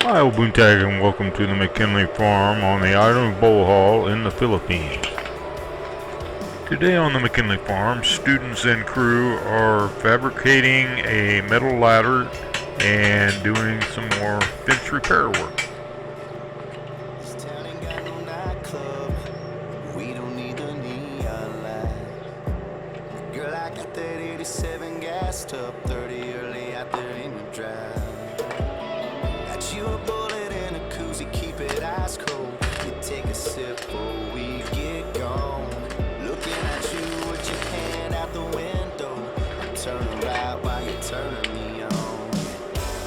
Hi, Obuntag, and welcome to the Mckinley farm on the island of Bohol in the Philippines. Today on the Mckinley farm, students and crew are fabricating a metal ladder and doing some more fence repair work. This town ain't got no nightclub. We don't need the neon light. Girl, I got that 87 gassed up, 30 early out there in the drive. Got you a bullet in a koozie, keep it ice cold. You take a sip before we get gone. Looking at you with your hand out the window. I'm turning right while you're turning me on.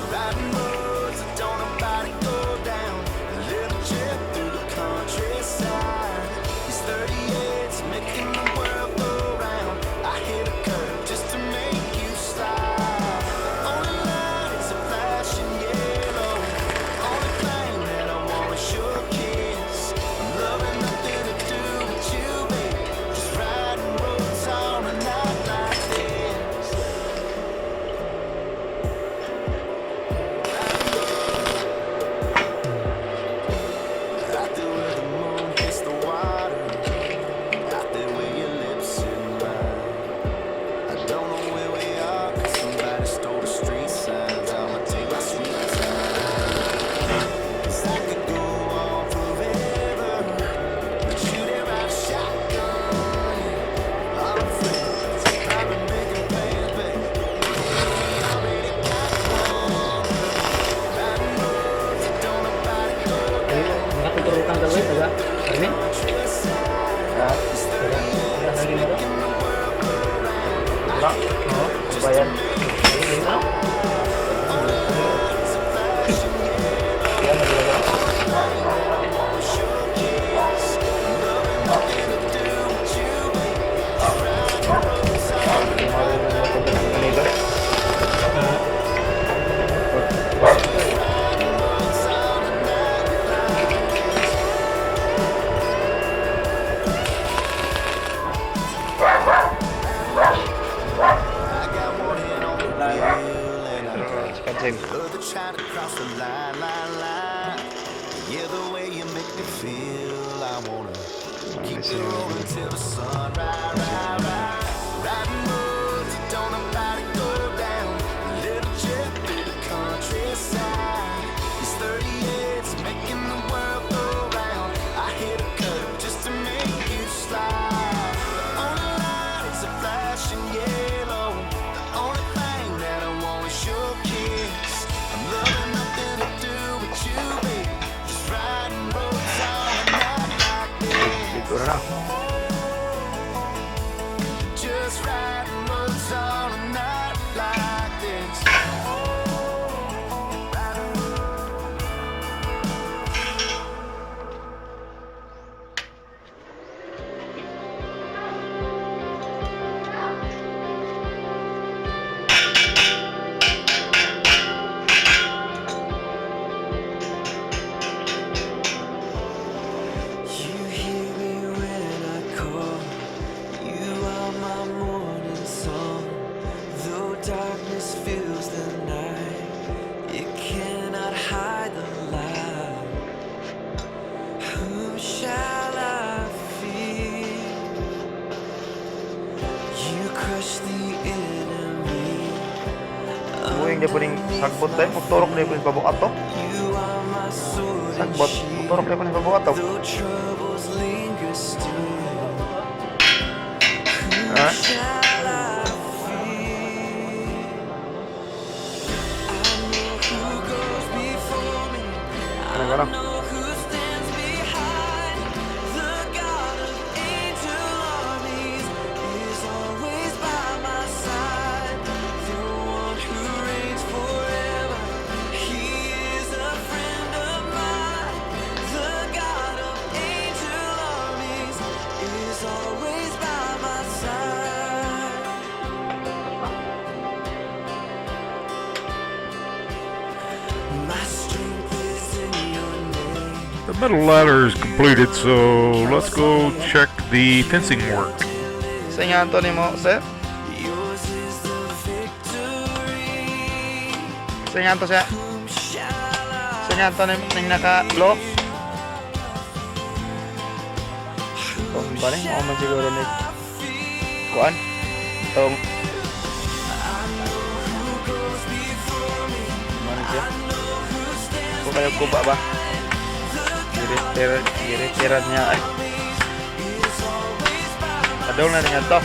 Riding roads that don't nobody go down. A little trip through the countryside. These 38's making the world go round. I hit a curve just to make you slide. The only light is a flashing yellow. The only thing that I want is your kiss. I'm loving nothing to do with you, baby. Just riding roads on a night like this. Out there where the moon hits the water. Out there where your lips in mine. I don't know where we are, 'cause somebody stole the street signs. I'ma take my sweet time. 'Cause I could go on forever, but you there ride a shotgun. All our friends are probably making plans, babe. We already got one. Riding roads that don't nobody go down. Nakaturukan gawin, agak Armin? Udah lagi nero? Wala? Oo, bayan. Ayun na? Yan, naglaga. Love to try to cross the line. Yeah, the way you make me feel, I wanna keep it rolling till the sun rise. Riding roads that don't nobody go down. A little trip through the countryside. These 38's making the world go round. I hit a curve just to make you slide. The only light is a flashing yellow. The only thing that I want is your kiss. I'm loving nothing to do with you, baby. Just riding roads on a night like this. Just riding roads on a night like this. You hear me when I call. You are my morning song. Though darkness fills the night, it cannot hide the light. Whom shall I fear? You crush the enemy. Buhay niya po rin sagbot tayo, magturok niya po yung babukat to. You are my sword and Sagbot, shield. magturok niya po yung babukat to. Though troubles linger still, Ha? shall I fear? I know who goes before me. Ano ba na? Know who stands behind. The God of angel armies is always by my side. The one who reigns forever. He is a friend of mine. The God of angel armies is always by my side. My strength is in your name. The metal ladder is completed, so let's go check the fencing work. Sa inyo, Anthony mo, sir? Yours is the victory. Sa inyo, Anto, siya? Whom shall I Sa niya ito ning naka-low. Kung ba rin, ako man siguro ni kuan. Itong mana siya? Kung kayo kuba ba? Girit-girat niya ay. Padong na niya to.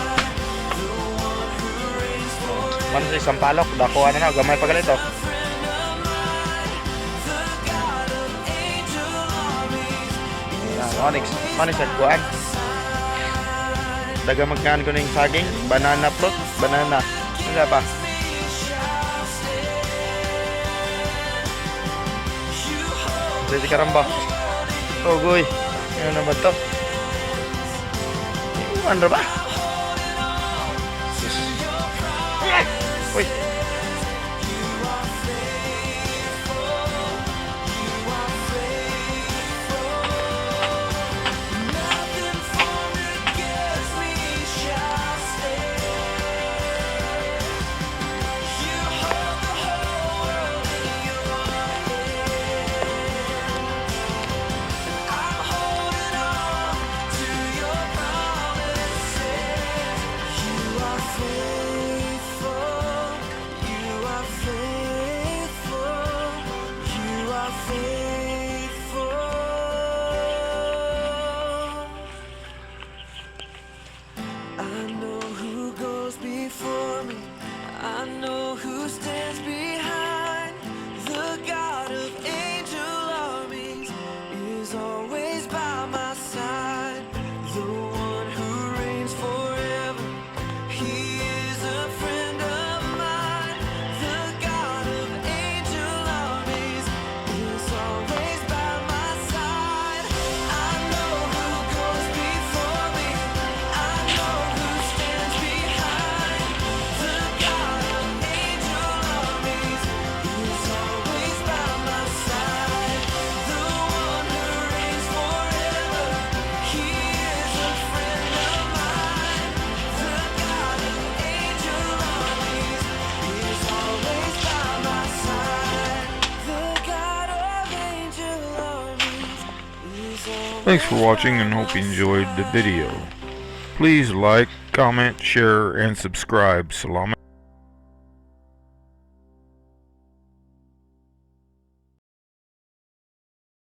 Mana siya isang palok. Dakuha na na. Gamay pa galito. Onyx. Mana siya kuan. Daga magkaan ko na yung saging. Banana fruit. Banana. Ano pa? Si karamba. Oh goy. Ano na ba to? Ano ba? Uy. I know who stands behind. The God of angel armies is always by my side. The one who reigns forever, he is a friend of mine. The God of angel armies is always by my side. I know who goes before me. I know who stands behind. The God of angel armies is always by my side. The one who reigns forever, he is a friend of mine. The God of angel armies is always by my side. The God of angel armies is always. Thanks for watching and hope you enjoyed the video. Please like, comment, share, and subscribe. Salam.